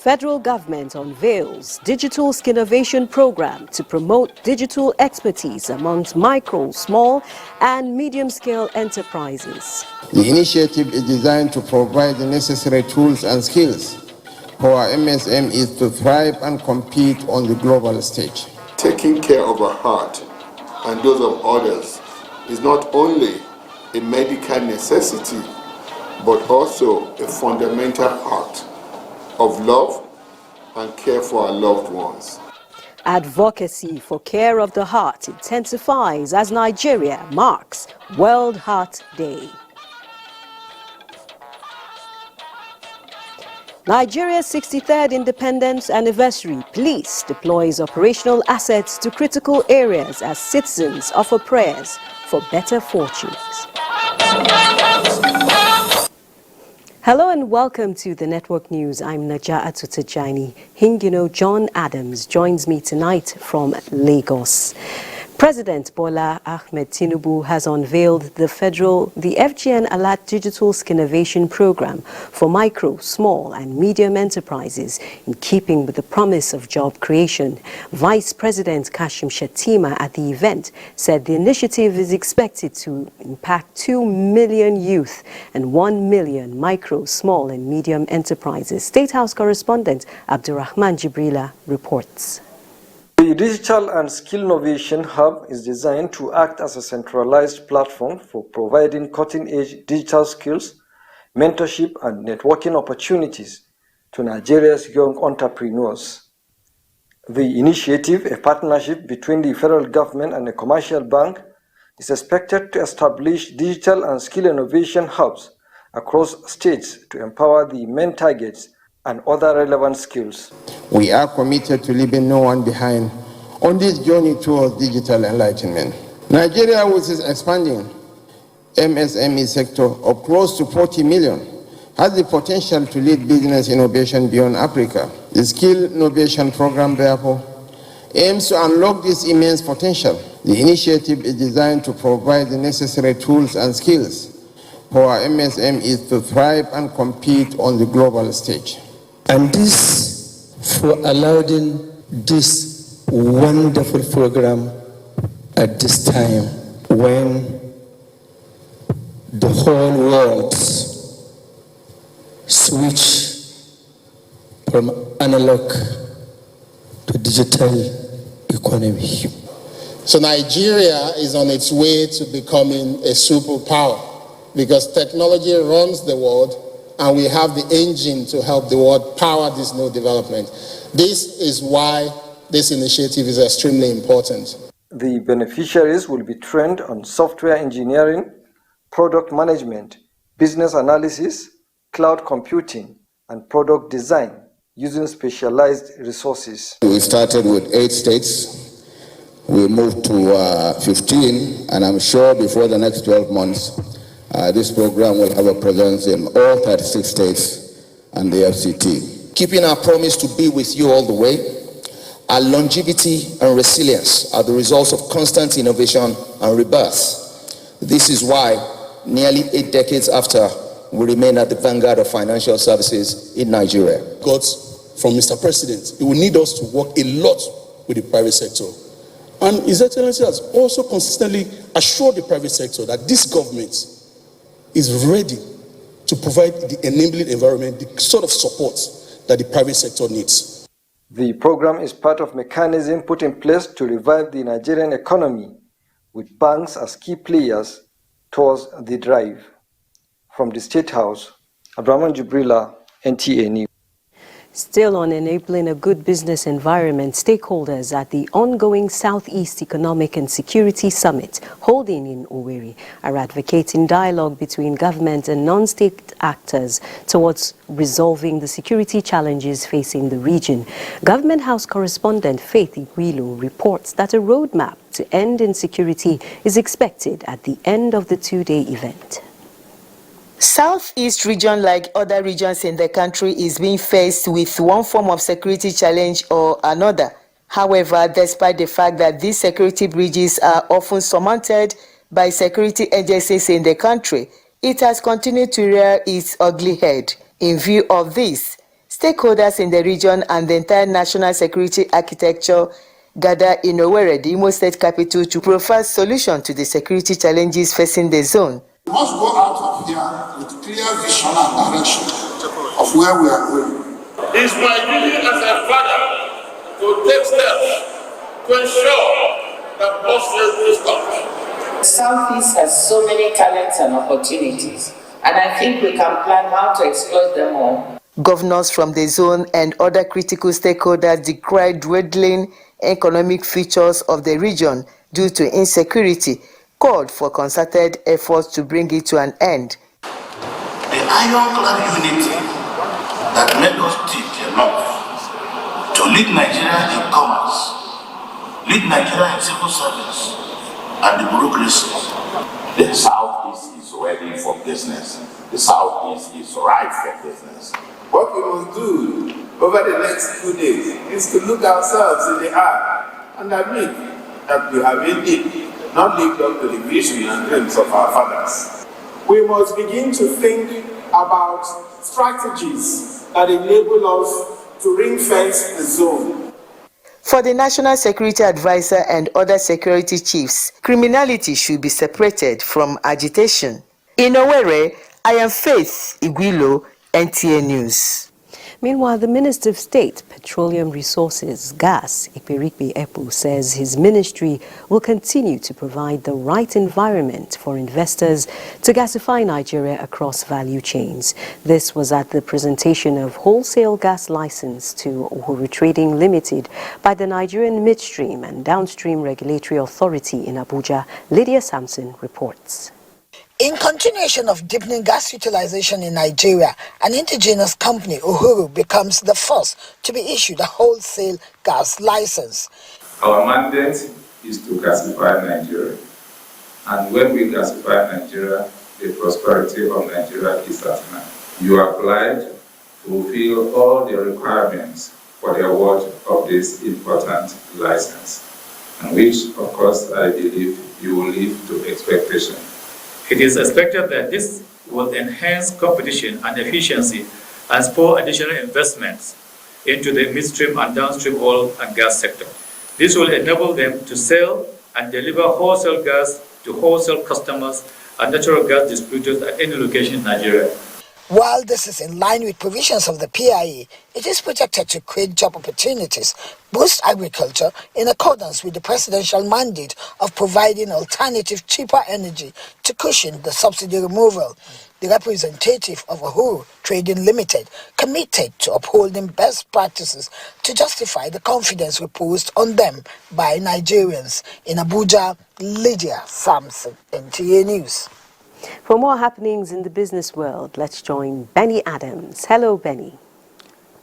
Federal government unveils digital innovation program to promote digital expertise amongst micro, small and medium-scale enterprises. The initiative is designed to provide the necessary tools and skills for our MSMEs to thrive and compete on the global stage. Taking care of our heart and those of others is not only a medical necessity, but also a fundamental part of love and care for our loved ones. Advocacy for care of the heart intensifies as Nigeria marks World Heart Day. Nigeria's 63rd independence anniversary, police deploys operational assets to critical areas as citizens offer prayers for better fortunes. Hello and welcome to the Network News. I'm Naja'atu Tajani. Hingino John Adams joins me tonight from Lagos. President Bola Ahmed Tinubu has unveiled the FCT and Italy Digital Innovation Program for micro, small and medium enterprises in keeping with the promise of job creation. Vice President Kashim Shettima at the event said the initiative is expected to impact 2 million youth and 1 million micro, small and medium enterprises. State House correspondent Abdurrahman Jibrila reports. The Digital and Skill Innovation Hub is designed to act as a centralized platform for providing cutting-edge digital skills, mentorship and networking opportunities to Nigeria's young entrepreneurs. The initiative, a partnership between the federal government and a commercial bank, is expected to establish digital and skill innovation hubs across states to empower the main targets and other relevant skills. We are committed to leaving no one behind on this journey towards digital enlightenment. Nigeria, with its expanding MSME sector of close to 40 million, has the potential to lead business innovation beyond Africa. The Skill Innovation Program, therefore, aims to unlock this immense potential. The initiative is designed to provide the necessary tools and skills for our MSMEs to thrive and compete on the global stage. And this for allowing this wonderful program at this time when the whole world switch from analog to digital economy. So Nigeria is on its way to becoming a superpower because technology runs the world and we have the engine to help the world power this new development. This is why this initiative is extremely important. The beneficiaries will be trained on software engineering, product management, business analysis, cloud computing, and product design using specialized resources. We started with 8 states. We moved to 15, and I'm sure before the next 12 months, this program will have a presence in all 36 states and the FCT. Keeping our promise to be with you all the way, our longevity and resilience are the results of constant innovation and rebirth. This is why, nearly 8 decades after, we remain at the vanguard of financial services in Nigeria. Got from Mr. President, he will need us to work a lot with the private sector. And His Excellency has also consistently assured the private sector that this government is ready to provide the enabling environment, the sort of support that the private sector needs. The program is part of mechanism put in place to revive the Nigerian economy, with banks as key players towards the drive. From the State House, Abdurrahman Jibrila, NTA News. Still on enabling a good business environment, stakeholders at the ongoing Southeast Economic and Security Summit holding in Owerri are advocating dialogue between government and non-state actors towards resolving the security challenges facing the region. Government House correspondent Faith Igwilu reports that a roadmap to end insecurity is expected at the end of the 2-day event. Southeast region, like other regions in the country, is being faced with one form of security challenge or another. However, despite the fact that these security bridges are often surmounted by security agencies in the country, it has continued to rear its ugly head. In view of this, Stakeholders in the region and the entire national security architecture gather in Owerri, the Imo State capital, to provide solution to the security challenges facing the zone. We must go out of here with clear vision and direction of where we are going. It's my duty as a father to take steps to ensure that justice is done. The Southeast has so many talents and opportunities, and I think we can plan how to exploit them all. Governors from the zone and other critical stakeholders decried dwindling economic features of the region due to insecurity, called for concerted efforts to bring it to an end. The ironclad unity that made us teach enough to lead Nigeria in commerce, lead Nigeria in civil service, and the bureaucracy. The Southeast is ready for business. The Southeast is ripe for business. What we must do over the next 2 days is to look ourselves in the eye and admit that we have indeed not lived up to the vision and dreams of our fathers. We must begin to think about strategies that enable us to ring-fence the zone. For the National Security Advisor and other security chiefs, criminality should be separated from agitation. In Owerri, I am Faith Igwilo, NTA News. Meanwhile, the Minister of State, Petroleum Resources, Gas, Iperikpe Epo, says his ministry will continue to provide the right environment for investors to gasify Nigeria across value chains. This was at the presentation of wholesale gas license to Uhuru Trading Limited by the Nigerian Midstream and Downstream Regulatory Authority in Abuja. Lydia Sampson reports. In continuation of deepening gas utilization in Nigeria, an indigenous company, Uhuru, becomes the first to be issued a wholesale gas license. Our mandate is to gasify Nigeria. And when we gasify Nigeria, the prosperity of Nigeria is at hand. You are obliged to fulfill all the requirements for the award of this important license, and which, of course, I believe you will live to expectation. It is expected that this will enhance competition and efficiency and spur additional investments into the midstream and downstream oil and gas sector. This will enable them to sell and deliver wholesale gas to wholesale customers and natural gas distributors at any location in Nigeria. While this is in line with provisions of the PIA, it is projected to create job opportunities, boost agriculture in accordance with the presidential mandate of providing alternative, cheaper energy to cushion the subsidy removal. The representative of Uhuru Trading Limited committed to upholding best practices to justify the confidence reposed on them by Nigerians. In Abuja, Lydia Sampson, NTA News. For more happenings in the business world, let's join Benny Adams. Hello, Benny.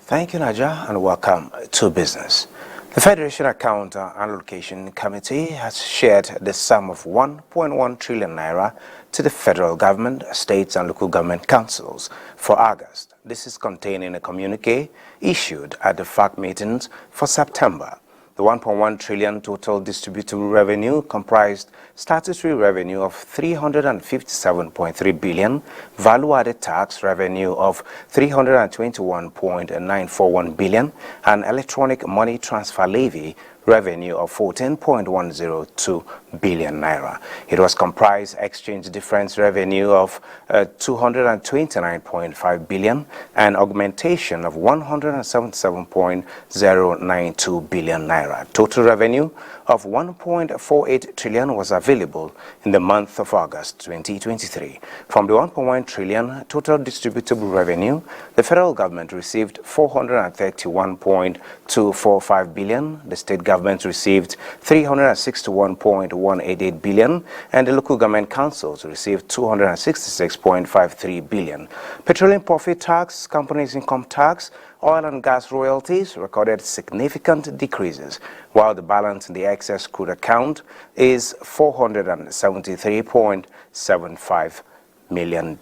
Thank you, Naja, and welcome to Business. The Federation Account and Allocation Committee has shared the sum of 1.1 trillion naira to the federal government, states and local government councils for August. This is contained in a communique issued at the FAC meetings for September. The 1.1 trillion total distributable revenue comprised statutory revenue of 357.3 billion, value-added tax revenue of 321.941 billion, and electronic money transfer levy revenue of 14.102 billion naira. It was comprised exchange difference revenue of 229.5 billion and augmentation of 177.092 billion naira. Total revenue of 1.48 trillion was available in the month of August 2023. From the 1.1 trillion total distributable revenue, the federal government received 431.245 billion, the state government received 361.188 billion, and the local government councils received 266.53 billion. Petroleum profit tax, companies income tax, oil and gas royalties recorded significant decreases, while the balance in the excess crude account is $473.75 million.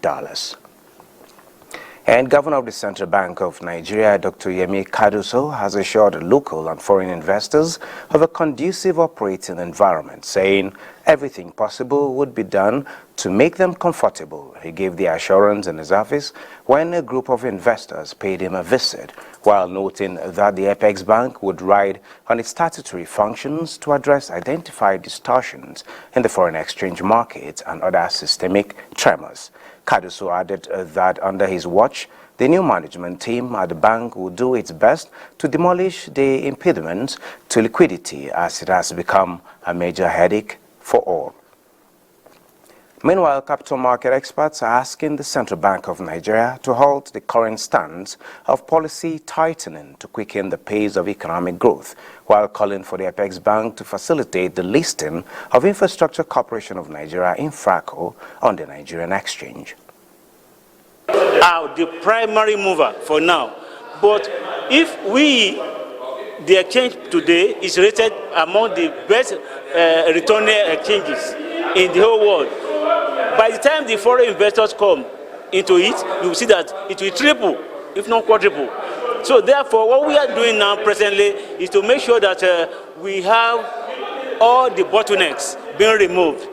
And Governor of the Central Bank of Nigeria, Dr. Yemi Kaduso, has assured local and foreign investors of a conducive operating environment, saying everything possible would be done to make them comfortable. He gave the assurance in his office when a group of investors paid him a visit, while noting that the Apex Bank would ride on its statutory functions to address identified distortions in the foreign exchange market and other systemic tremors. Kaduso added that under his watch, the new management team at the bank will do its best to demolish the impediments to liquidity, as it has become a major headache for all. Meanwhile, capital market experts are asking the Central Bank of Nigeria to halt the current stance of policy tightening to quicken the pace of economic growth, while calling for the Apex Bank to facilitate the listing of Infrastructure Corporation of Nigeria (Infraco) on the Nigerian exchange. Are the primary mover for now, but if the exchange today is rated among the best returning exchanges in the whole world, by the time the foreign investors come into it, you will see that it will triple, if not quadruple. So therefore, what we are doing now presently is to make sure that we have all the bottlenecks being removed.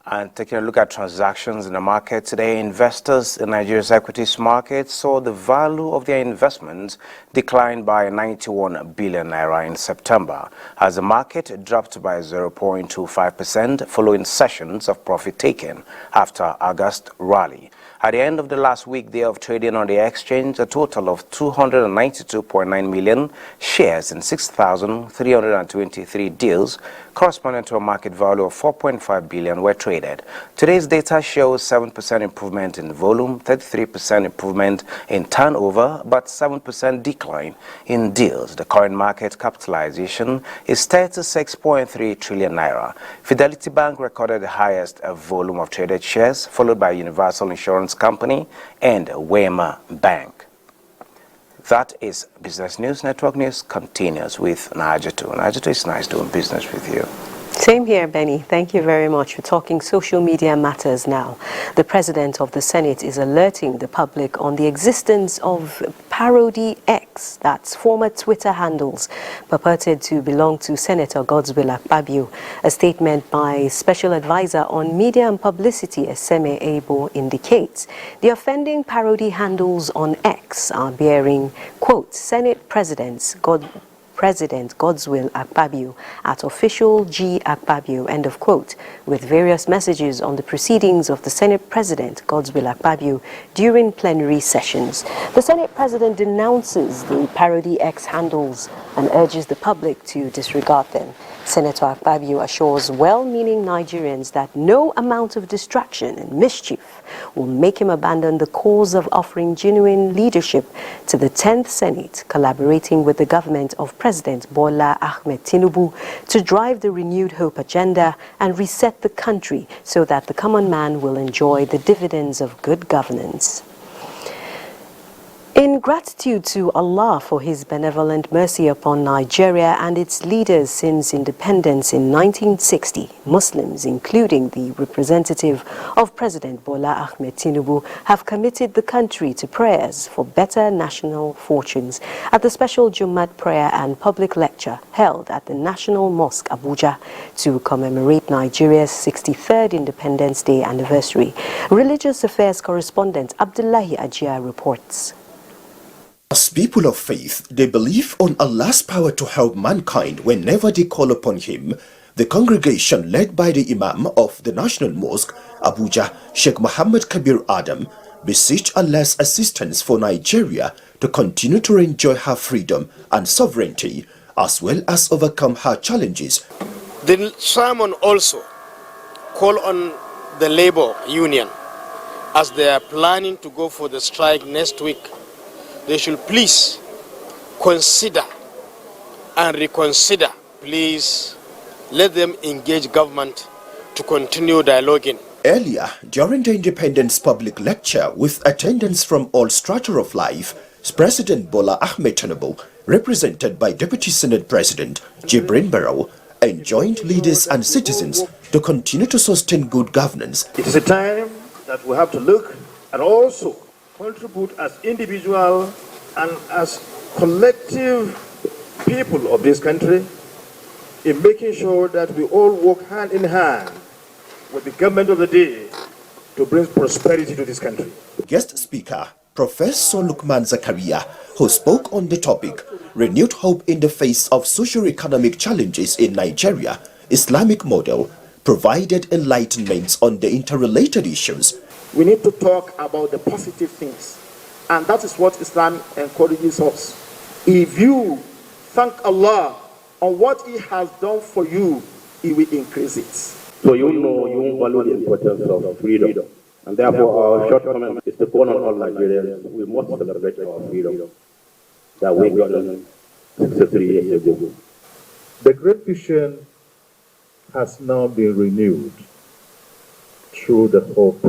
And taking a look at transactions in the market today, investors in Nigeria's equities market saw the value of their investments decline by 91 billion naira in September, as the market dropped by 0.25% following sessions of profit-taking after August rally. At the end of the last weekday of trading on the exchange, a total of 292.9 million shares in 6,323 deals, corresponding to a market value of 4.5 billion, were traded. Today's data shows 7% improvement in volume, 33% improvement in turnover, but 7% decline in deals. The current market capitalization is 36.3 trillion naira. Fidelity Bank recorded the highest volume of traded shares, followed by Universal Insurance Company and Wema Bank. That is Business News. Network News continues with Najatu. Najatu, it's nice doing business with you. Same here, Benny. Thank you very much. We're talking social media matters now. The President of the Senate is alerting the public on the existence of Parody X, that's former Twitter handles purported to belong to Senator Godswill Akpabio. A statement by Special Advisor on Media and Publicity, Eseme Ebo, indicates the offending parody handles on X are bearing, quote, Senate President Godswill Akpabio at official G Akpabio, end of quote, with various messages on the proceedings of the Senate President Godswill Akpabio during plenary sessions. The Senate President denounces the Parody X handles and urges the public to disregard them. Senator Akpabio assures well-meaning Nigerians that no amount of distraction and mischief will make him abandon the cause of offering genuine leadership to the 10th Senate, collaborating with the government of President Bola Ahmed Tinubu to drive the renewed hope agenda and reset the country so that the common man will enjoy the dividends of good governance. In gratitude to Allah for His benevolent mercy upon Nigeria and its leaders since independence in 1960, Muslims, including the representative of President Bola Ahmed Tinubu, have committed the country to prayers for better national fortunes at the special Jumat prayer and public lecture held at the National Mosque, Abuja, to commemorate Nigeria's 63rd Independence Day anniversary. Religious Affairs correspondent Abdullahi Ajia reports. As people of faith, they believe on Allah's power to help mankind whenever they call upon Him. The congregation led by the Imam of the National Mosque, Abuja, Sheikh Muhammad Kabir Adam, beseech Allah's assistance for Nigeria to continue to enjoy her freedom and sovereignty, as well as overcome her challenges. The sermon also call on the labor union, as they are planning to go for the strike next week. They should please consider and reconsider. Please let them engage government to continue dialoguing. Earlier, during the Independence public lecture with attendance from all strata of life, President Bola Ahmed Tinubu, represented by Deputy Senate President Jibrin Barrow, enjoined leaders and citizens to continue to sustain good governance. It is a time that we have to look and also contribute as individuals and as collective people of this country in making sure that we all work hand in hand with the government of the day to bring prosperity to this country. Guest speaker, Professor Lukman Zakaria, who spoke on the topic, renewed hope in the face of socio-economic challenges in Nigeria, Islamic model, provided enlightenment on the interrelated issues. We need to talk about the positive things, and that is what Islam encourages us. If you thank Allah on what He has done for you, He will increase it. So you know, you value the importance of freedom, and therefore our shortcoming is to call on all Nigerians. We must celebrate our freedom that we got 63 years ago. The Great Vision has now been renewed through the Hope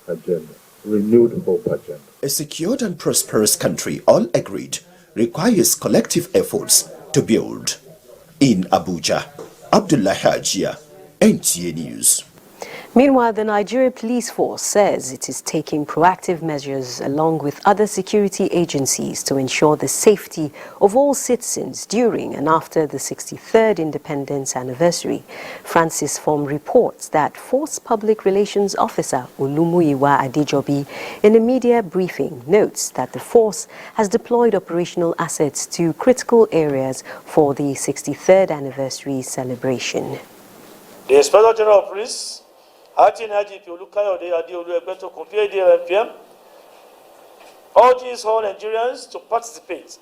Agenda, renewed Hope Agenda. A secured and prosperous country, all agreed, requires collective efforts to build. In Abuja, Abdullah Hajia, NTA News. Meanwhile, the Nigeria Police Force says it is taking proactive measures along with other security agencies to ensure the safety of all citizens during and after the 63rd Independence Anniversary. Francis Form reports that Force Public Relations Officer Olumuyiwa Adejobi, in a media briefing, notes that the force has deployed operational assets to critical areas for the 63rd Anniversary celebration. The Inspector General of Police, Acting IGP Olukayode Adeolu Egbeto Compare DLMPM, urges all Nigerians to participate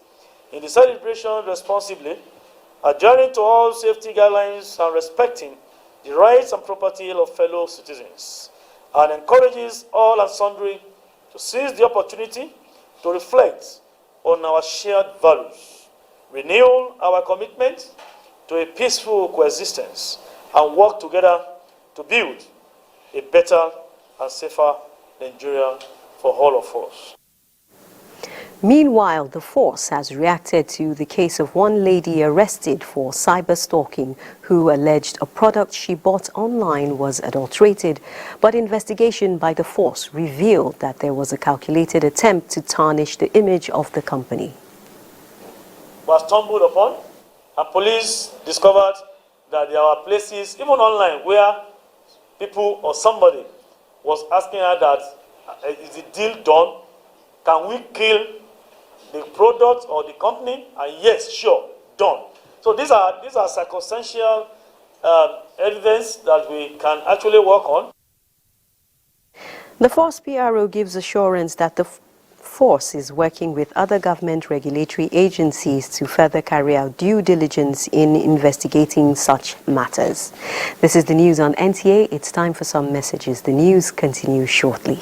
in the celebration responsibly, adhering to all safety guidelines and respecting the rights and property of fellow citizens, and encourages all and sundry to seize the opportunity to reflect on our shared values, renew our commitment to a peaceful coexistence, and work together to build a better and safer Nigeria for all of us. Meanwhile, the force has reacted to the case of one lady arrested for cyber stalking who alleged a product she bought online was adulterated, but investigation by the force revealed that there was a calculated attempt to tarnish the image of the company. Was stumbled upon, and police discovered that there are places, even online, where people or somebody was asking her that, is the deal done? Can we kill the product or the company? And yes, sure, done. So these are circumstantial evidence that we can actually work on. The Force PRO gives assurance that the force is working with other government regulatory agencies to further carry out due diligence in investigating such matters. This is the news on NTA. It's time for some messages. The news continues shortly.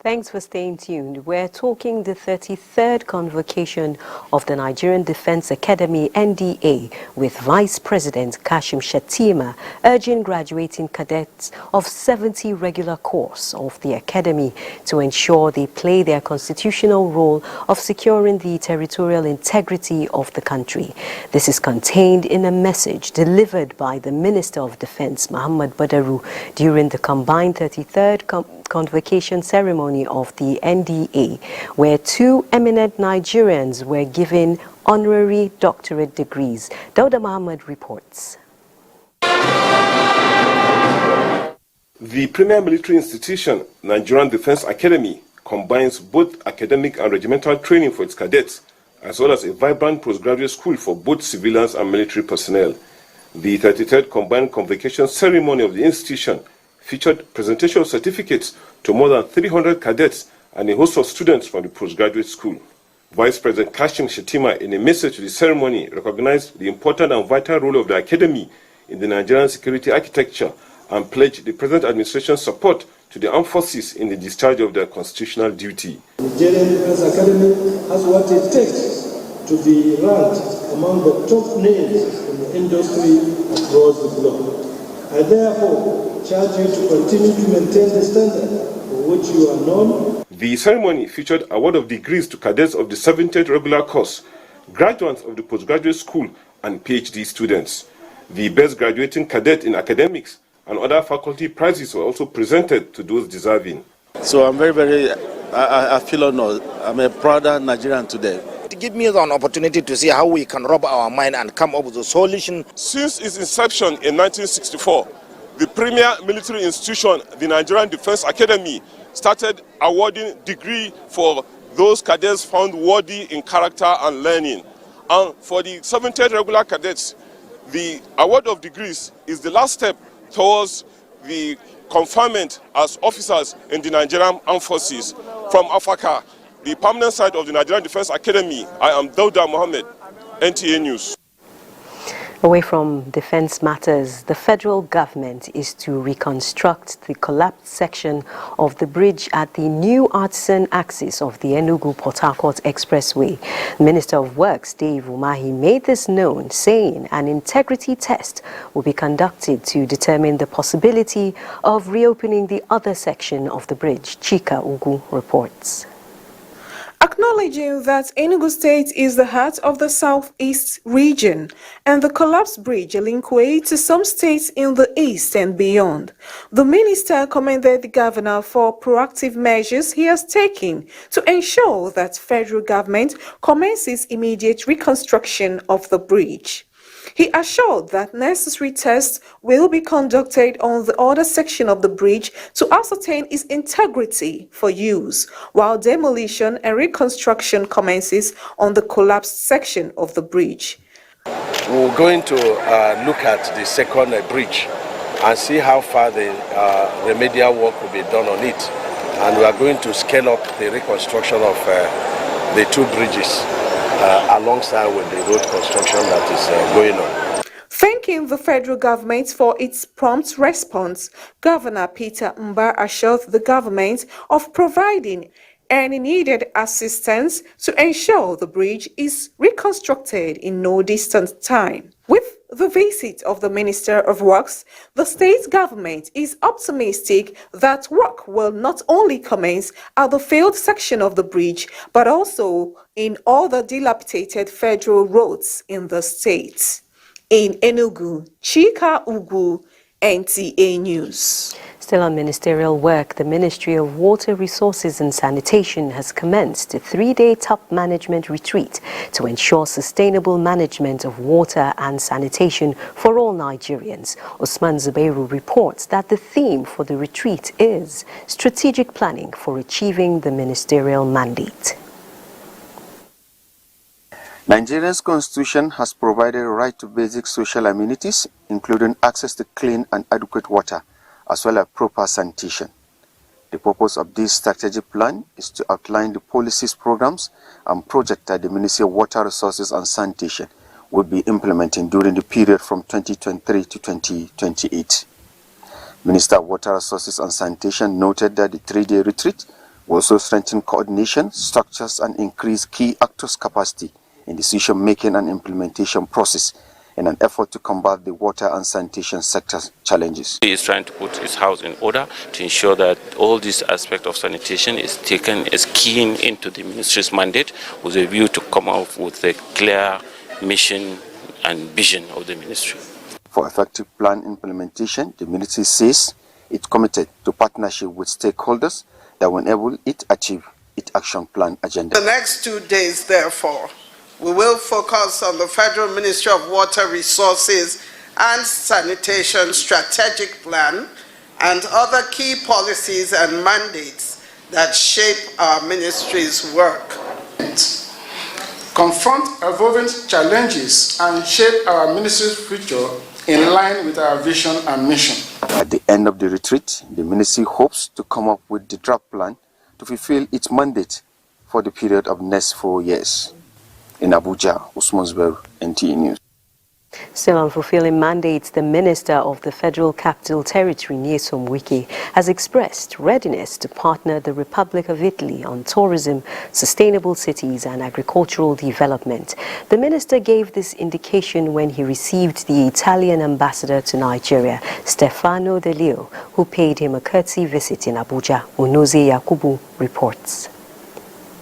Thanks for staying tuned. We're talking the 33rd convocation of the Nigerian Defense Academy, NDA, with Vice President Kashim Shettima urging graduating cadets of 70 regular course of the Academy to ensure they play their constitutional role of securing the territorial integrity of the country. This is contained in a message delivered by the Minister of Defense, Muhammad Badaru, during the combined 33rd convocation ceremony of the NDA, where two eminent Nigerians were given honorary doctorate degrees. Dauda Muhammad reports. The premier military institution, Nigerian Defense Academy, combines both academic and regimental training for its cadets, as well as a vibrant postgraduate school for both civilians and military personnel. The 33rd combined convocation ceremony of the institution featured presentation of certificates to more than 300 cadets and a host of students from the postgraduate school. Vice President Kashim Shettima, in a message to the ceremony, recognized the important and vital role of the Academy in the Nigerian security architecture and pledged the present administration's support to the armed forces in the discharge of their constitutional duty. The Nigerian Defense Academy has what it takes to be ranked among the top names in the industry across the globe. I therefore charge you to continue to maintain the standard for which you are known. The ceremony featured award of degrees to cadets of the 70th regular course, graduates of the postgraduate school, and PhD students. The best graduating cadet in academics and other faculty prizes were also presented to those deserving. So I'm I feel honored. I'm a prouder Nigerian today. To give me an opportunity to see how we can rub our mind and come up with a solution. Since its inception in 1964, the premier military institution, the Nigerian Defense Academy, started awarding degree for those cadets found worthy in character and learning. And for the 70th regular cadets, the award of degrees is the last step towards the conferment as officers in the Nigerian Armed Forces. From Africa, the permanent side of the Nigerian Defense Academy, I am Dauda Mohammed, NTA News. Away from defense matters, the federal government is to reconstruct the collapsed section of the bridge at the new artisan axis of the Enugu-Port Harcourt Expressway. Minister of Works Dave Umahi made this known, saying an integrity test will be conducted to determine the possibility of reopening the other section of the bridge. Chika Ugu reports. Acknowledging that Enugu State is the heart of the southeast region and the collapsed bridge link way to some states in the east and beyond, the minister commended the governor for proactive measures he has taken to ensure that federal government commences immediate reconstruction of the bridge. He assured that necessary tests will be conducted on the other section of the bridge to ascertain its integrity for use, while demolition and reconstruction commences on the collapsed section of the bridge. We're going to look at the second bridge and see how far the remedial work will be done on it. And we are going to scale up the reconstruction of the two bridges alongside with the road construction that is going on. Thanking the federal government for its prompt response, Governor Peter Mba assured the government of providing any needed assistance to ensure the bridge is reconstructed in no distant time. With the visit of the Minister of Works, the state government is optimistic that work will not only commence at the failed section of the bridge, but also in all the dilapidated federal roads in the state. In Enugu, Chika Ugu, NTA News. Still on ministerial work, the Ministry of Water Resources and Sanitation has commenced a 3-day top management retreat to ensure sustainable management of water and sanitation for all Nigerians. Usman Zubairu reports that the theme for the retreat is strategic planning for achieving the ministerial mandate. Nigeria's constitution has provided a right to basic social amenities, including access to clean and adequate water, as well as proper sanitation. The purpose of this strategic plan is to outline the policies, programs, and projects that the Ministry of Water Resources and Sanitation will be implementing during the period from 2023 to 2028. Minister of Water Resources and Sanitation noted that the 3-day retreat will also strengthen coordination, structures, and increase key actors' capacity in decision-making and implementation process in an effort to combat the water and sanitation sector challenges. He is trying to put his house in order to ensure that all this aspect of sanitation is taken as keen into the ministry's mandate with a view to come out with a clear mission and vision of the ministry. For effective plan implementation, the ministry says it's committed to partnership with stakeholders that will enable it achieve its action plan agenda. The next 2 days, therefore, we will focus on the Federal Ministry of Water Resources and Sanitation Strategic Plan and other key policies and mandates that shape our ministry's work. Confront evolving challenges and shape our ministry's future in line with our vision and mission. At the end of the retreat, the ministry hopes to come up with the draft plan to fulfill its mandate for the period of next 4 years. In Abuja, Usman Zubairu, NTA News. Still on fulfilling mandates, the Minister of the Federal Capital Territory, Nyesom Wike, has expressed readiness to partner the Republic of Italy on tourism, sustainable cities and agricultural development. The minister gave this indication when he received the Italian ambassador to Nigeria, Stefano De Leo, who paid him a courtesy visit in Abuja. Unoze Yakubu reports.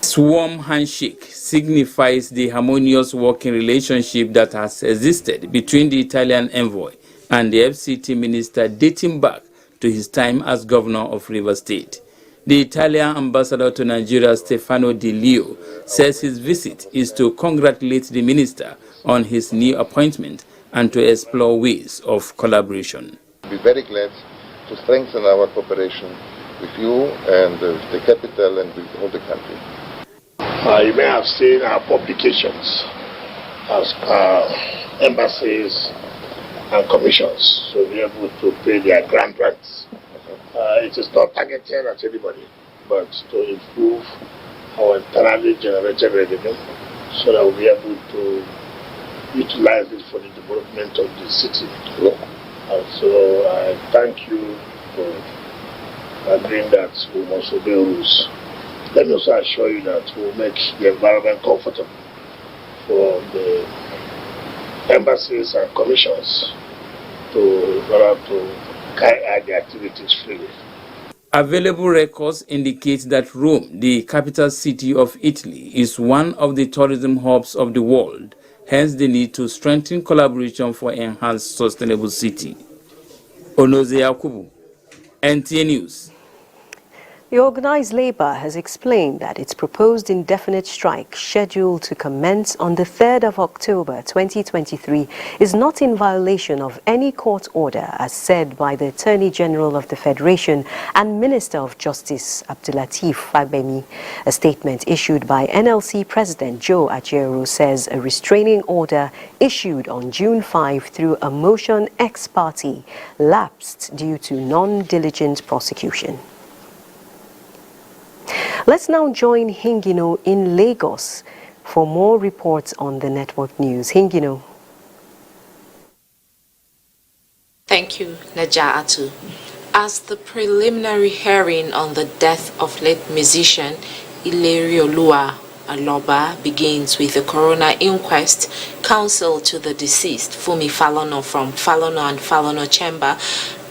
This warm handshake signifies the harmonious working relationship that has existed between the Italian envoy and the FCT minister dating back to his time as governor of Rivers State. The Italian ambassador to Nigeria, Stefano Di Leo, says his visit is to congratulate the minister on his new appointment and to explore ways of collaboration. We're very glad to strengthen our cooperation with you and the capital and with all the country. You may have seen our publications as embassies and commissions to be able to pay their grand rents. It is not targeted at anybody, but to improve our internally generated revenue so that we'll be able to utilize it for the development of the city. And so I thank you for agreeing that we must obey rules. Let me also assure you that we'll make the environment comfortable for the embassies and commissions to carry out the activities freely. Available records indicate that Rome, the capital city of Italy, is one of the tourism hubs of the world, hence the need to strengthen collaboration for enhanced sustainable city. Onoze Yakubu, NTA News. The organised labour has explained that its proposed indefinite strike, scheduled to commence on the 3rd of October 2023, is not in violation of any court order, as said by the Attorney General of the Federation and Minister of Justice, Abdulateef Fagbemi. A statement issued by NLC President Joe Ajaero says a restraining order issued on June 5 through a motion ex parte lapsed due to non-diligent prosecution. Let's now join Hingino in Lagos for more reports on the network news. Hingino. Thank you, Naja'atu. As the preliminary hearing on the death of late musician Ilerioluwa Aloba begins with the coroner inquest, counsel to the deceased, Fumi Falono from Falono and Falono Chamber,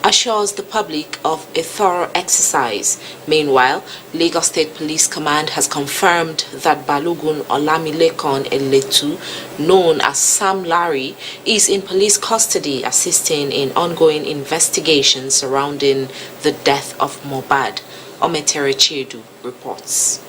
assures the public of a thorough exercise. Meanwhile, Lagos State Police Command has confirmed that Balogun Olamilekan Eletu, known as Sam Larry, is in police custody assisting in ongoing investigations surrounding the death of Mohbad. Ometere Chiedu reports.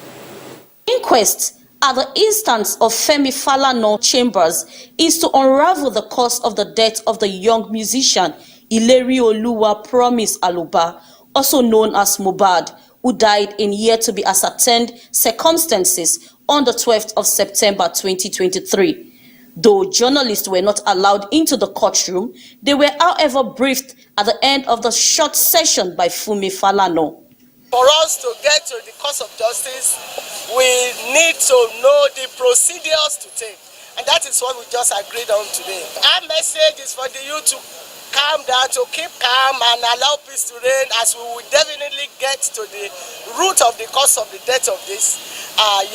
Inquest at the instance of Femi Falana Chambers is to unravel the cause of the death of the young musician Ilerioluwa Promise Aloba, also known as Mohbad, who died in yet to be ascertained circumstances on the 12th of September 2023. Though journalists were not allowed into the courtroom, they were however briefed at the end of the short session by Fumi Falana. For us to get to the cause of justice, we need to know the procedures to take. And that is what we just agreed on today. Our message is for the youth to calm down, to keep calm and allow peace to reign, as we will definitely get to the root of the cause of the death of this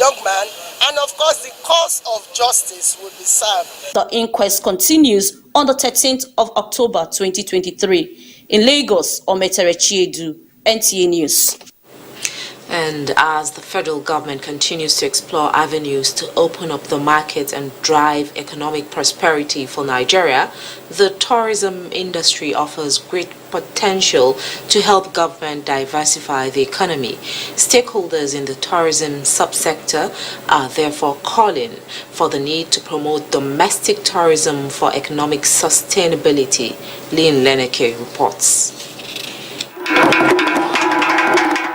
young man. And of course, the cause of justice will be served. The inquest continues on the 13th of October 2023. In Lagos, Ometere Chiedu, NTA News. And as the federal government continues to explore avenues to open up the market and drive economic prosperity for Nigeria, the tourism industry offers great potential to help government diversify the economy. Stakeholders in the tourism subsector are therefore calling for the need to promote domestic tourism for economic sustainability. Lynn Leneke reports.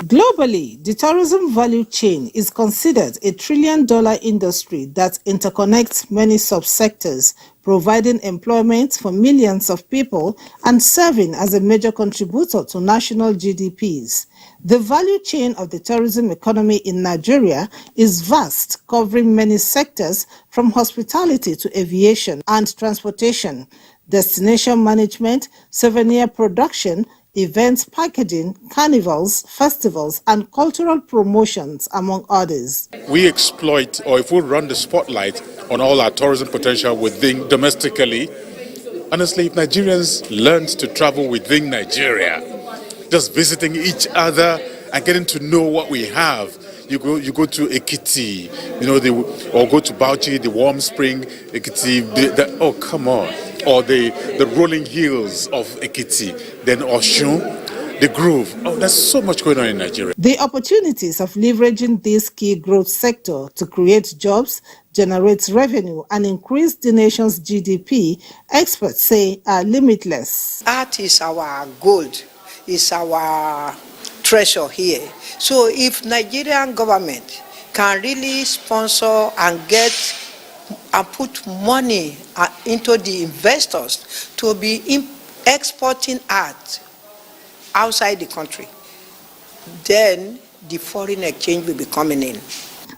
Globally, the tourism value chain is considered a trillion-dollar industry that interconnects many subsectors, providing employment for millions of people and serving as a major contributor to national GDPs. The value chain of the tourism economy in Nigeria is vast, covering many sectors from hospitality to aviation and transportation, destination management, souvenir production, events packaging, carnivals, festivals, and cultural promotions, among others. We exploit, or if we run the spotlight on all our tourism potential within domestically, honestly, if Nigerians learned to travel within Nigeria, just visiting each other and getting to know what we have. You go to Ekiti, or go to Bauchi, the warm spring, Ekiti, oh, come on. or the rolling hills of Ekiti, then Oshun, the Grove. Oh, there's so much going on in Nigeria. The opportunities of leveraging this key growth sector to create jobs, generate revenue, and increase the nation's GDP, experts say are limitless. Art is our gold, is our treasure here. So if Nigerian government can really sponsor and get and put money into the investors to be exporting art outside the country, then the foreign exchange will be coming in.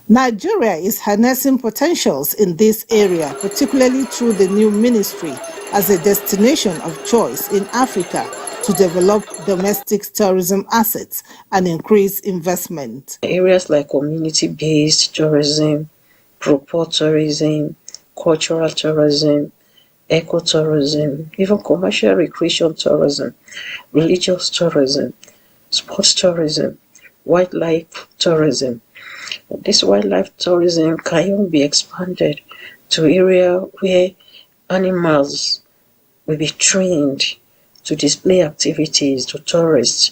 Nigeria is harnessing potentials in this area, particularly through the new ministry, as a destination of choice in Africa to develop domestic tourism assets and increase investment. Areas like community-based tourism, pro-port tourism, cultural tourism, ecotourism, even commercial recreation tourism, religious tourism, sports tourism, wildlife tourism. This wildlife tourism can even be expanded to areas where animals will be trained to display activities to tourists.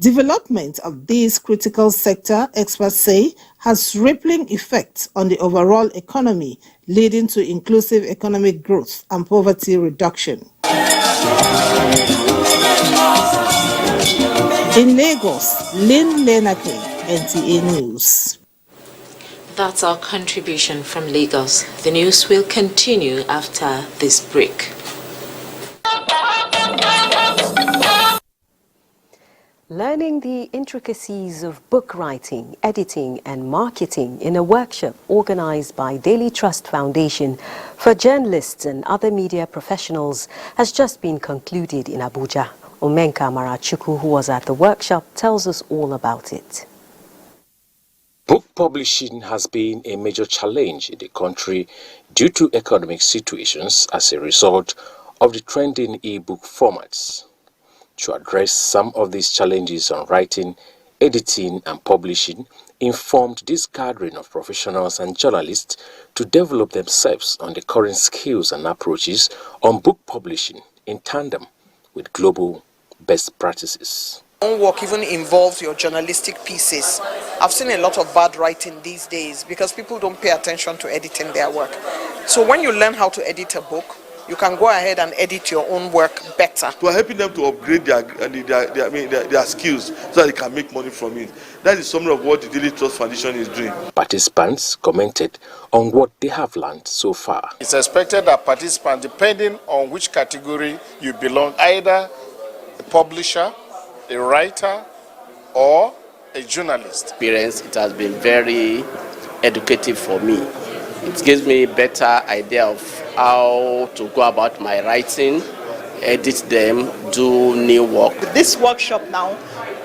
Development of this critical sector, experts say, has rippling effects on the overall economy, leading to inclusive economic growth and poverty reduction. In Lagos, Lynn Lenake, NTA News. That's our contribution from Lagos. The news will continue after this break. Learning the intricacies of book writing, editing and marketing in a workshop organized by Daily Trust Foundation for journalists and other media professionals has just been concluded in Abuja. Omenka Marachuku, who was at the workshop, tells us all about it. Book publishing has been a major challenge in the country due to economic situations as a result of the trending e-book formats. To address some of these challenges on writing, editing and publishing informed this gathering of professionals and journalists to develop themselves on the current skills and approaches on book publishing in tandem with global best practices. Own work even involves your journalistic pieces. I've seen a lot of bad writing these days because people don't pay attention to editing their work. So when you learn how to edit a book, you can go ahead and edit your own work better. We are helping them to upgrade their skills so that they can make money from it. That is some of what the Daily Trust Foundation is doing. Participants commented on what they have learned so far. It's expected that participants, depending on which category you belong, either a publisher, a writer, or a journalist. It has been very educative for me. It gives me a better idea of how to go about my writing, edit them, do new work. This workshop now,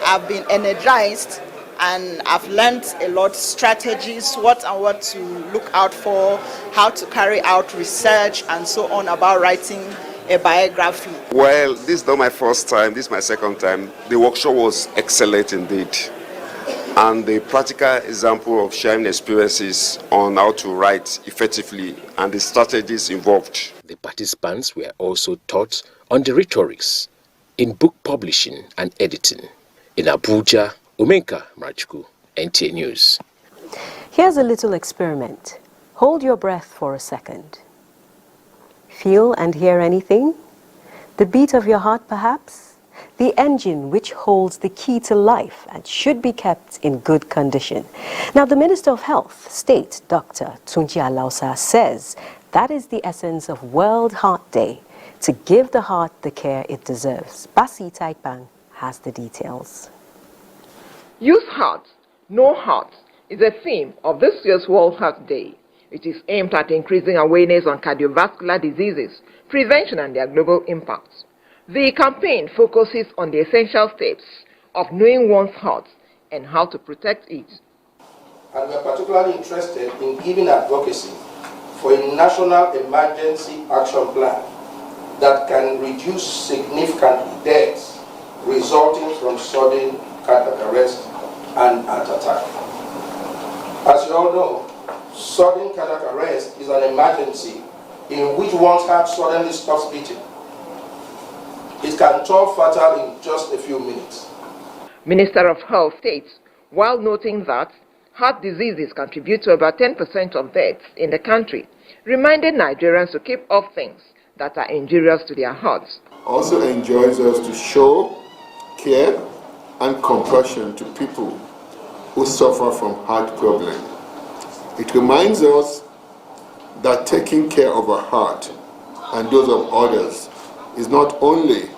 I've been energized and I've learned a lot, strategies, what to look out for, how to carry out research and so on about writing a biography. Well, this is not my first time, this is my second time. The workshop was excellent indeed. And the practical example of sharing experiences on how to write effectively and the strategies involved. The participants were also taught on the rhetorics in book publishing and editing. In Abuja, Omenka Marachuku, NTA News. Here's a little experiment. Hold your breath for a second. Feel and hear anything? The beat of your heart, perhaps? The engine which holds the key to life and should be kept in good condition. Now, the Minister of Health, State, Dr. Tunji Alausa, says that is the essence of World Heart Day, to give the heart the care it deserves. Basi Taipang has the details. Use Heart, No Heart is a theme of this year's World Heart Day. It is aimed at increasing awareness on cardiovascular diseases, prevention and their global impacts. The campaign focuses on the essential steps of knowing one's heart and how to protect it. And we are particularly interested in giving advocacy for a national emergency action plan that can reduce significantly deaths resulting from sudden cardiac arrest and heart attack. As you all know, sudden cardiac arrest is an emergency in which one's heart suddenly stops beating. It can turn fatal in just a few minutes. Minister of Health states, while noting that heart diseases contribute to about 10% of deaths in the country, reminded Nigerians to keep off things that are injurious to their hearts. Also enjoins us to show care and compassion to people who suffer from heart problems. It reminds us that taking care of our heart and those of others is not only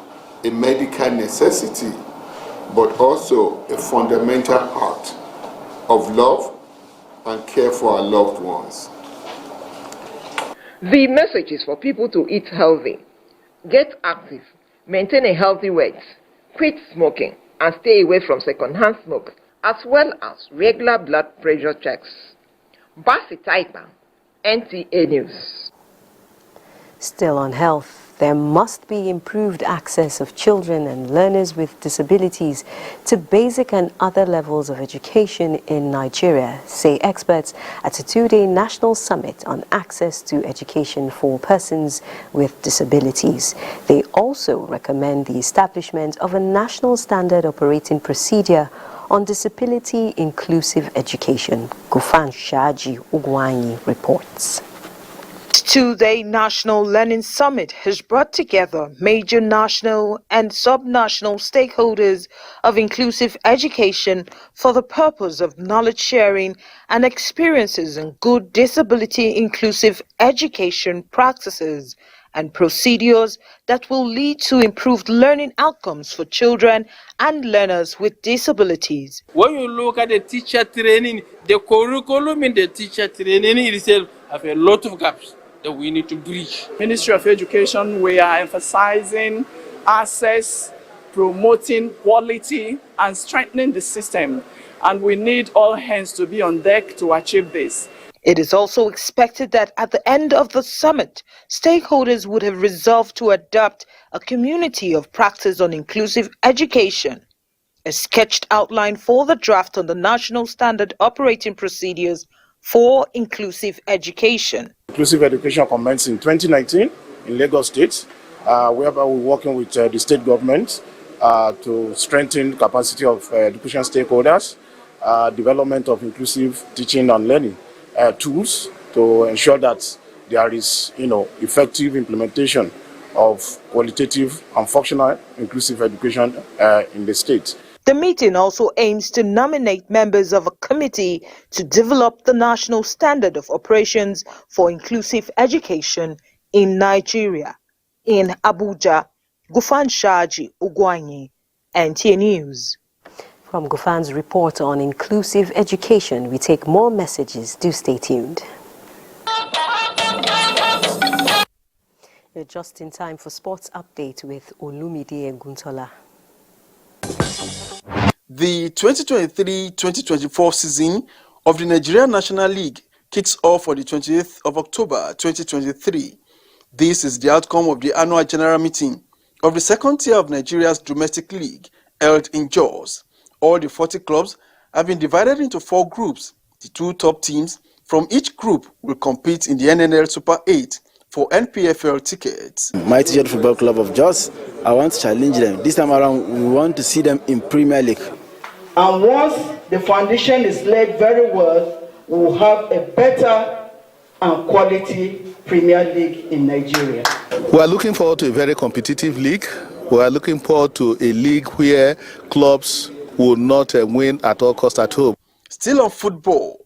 a medical necessity, but also a fundamental part of love and care for our loved ones. The message is for people to eat healthy, get active, maintain a healthy weight, quit smoking, and stay away from secondhand smoke, as well as regular blood pressure checks. Basi Taipa, NTA News. Still on health, there must be improved access of children and learners with disabilities to basic and other levels of education in Nigeria, say experts at a two-day national summit on access to education for persons with disabilities. They also recommend the establishment of a national standard operating procedure on disability inclusive education. Gufan Shaji Ugwanyi reports. Two-day National Learning Summit has brought together major national and sub-national stakeholders of inclusive education for the purpose of knowledge sharing and experiences in good disability inclusive education practices and procedures that will lead to improved learning outcomes for children and learners with disabilities. When you look at the teacher training, the curriculum in the teacher training itself have a lot of gaps that we need to bridge. Ministry of Education, we are emphasizing access, promoting quality, and strengthening the system. And we need all hands to be on deck to achieve this. It is also expected that at the end of the summit, stakeholders would have resolved to adopt a community of practice on inclusive education, a sketched outline for the draft on the National Standard Operating Procedures for Inclusive Education. Inclusive education commenced in 2019 in Lagos State, whereby we're working with the state government to strengthen capacity of education stakeholders, development of inclusive teaching and learning tools to ensure that there is, effective implementation of qualitative and functional inclusive education in the state. The meeting also aims to nominate members of a committee to develop the national standard of operations for inclusive education in Nigeria. In Abuja, Gufan Shaji Ugwanyi, NTA News. From Gufan's report on inclusive education, we take more messages. Do stay tuned. You're just in time for sports update with Olumide Guntola. The 2023-2024 season of the Nigerian National League kicks off on the 28th of October 2023. This is the outcome of the annual general meeting of the second tier of Nigeria's domestic league held in Jos. All the 40 clubs have been divided into 4 groups. The 2 top teams from each group will compete in the NNL Super 8 for NPFL tickets. Mighty Jet Football Club of Jos, I want to challenge them. This time around, we want to see them in Premier League. And once the foundation is laid very well, we will have a better and quality Premier League in Nigeria. We are looking forward to a very competitive league. We are looking forward to a league where clubs will not win at all costs at home. Still on football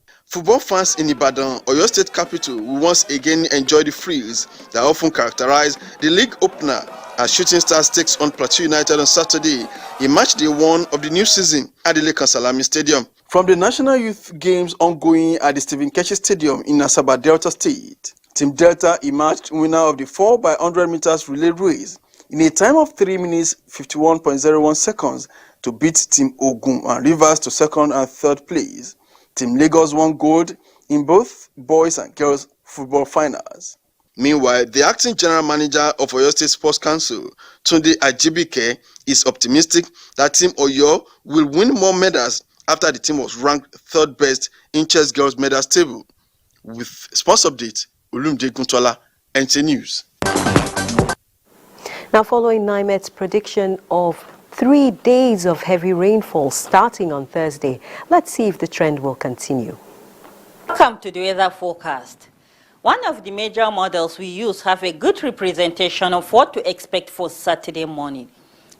fans in Ibadan, Oyo State capital, will once again enjoy the thrills that often characterize the league opener as Shooting Stars takes on Plateau United on Saturday in match day 1 of the new season at the Lekan Salami Stadium. From the National Youth Games ongoing at the Stephen Keshi Stadium in Asaba, Delta State, Team Delta emerged winner of the 4x100 meters relay race in a time of 3 minutes 51.01 seconds to beat Team Ogun and Rivers to second and third place. Team Lagos won gold in both boys and girls football finals. Meanwhile, the acting general manager of Oyo State Sports Council, Tunde Ajibike, is optimistic that Team Oyo will win more medals after the team was ranked 3rd best in chess girls medals table. With sports update, Olumide Guntola, NTA News. Now, following NIMET's prediction of 3 days of heavy rainfall starting on Thursday, let's see if the trend will continue. Welcome to the weather forecast. One of the major models we use have a good representation of what to expect for Saturday morning.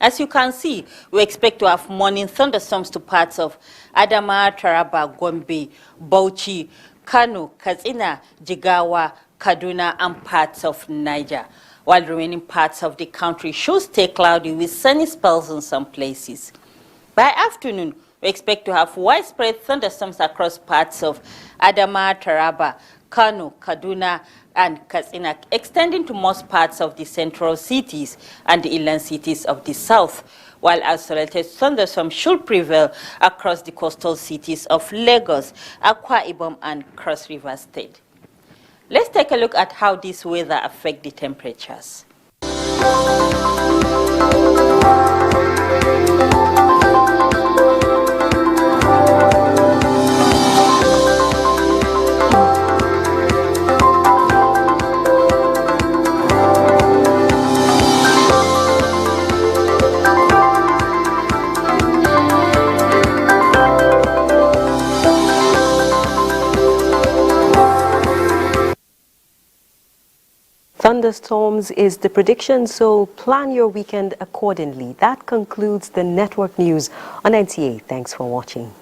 As you can see, we expect to have morning thunderstorms to parts of Adama, Taraba, Gombe, Bauchi, Kano, Katsina, Jigawa, Kaduna, and parts of Niger, while the remaining parts of the country should stay cloudy with sunny spells in some places. By afternoon, we expect to have widespread thunderstorms across parts of Adama, Taraba, Kano, Kaduna, and Katsina, extending to most parts of the central cities and the inland cities of the south, while isolated thunderstorms should prevail across the coastal cities of Lagos, Akwa Ibom, and Cross River State. Let's take a look at how this weather affects the temperatures. Thunderstorms is the prediction, so plan your weekend accordingly. That concludes the network news on NTA. Thanks for watching.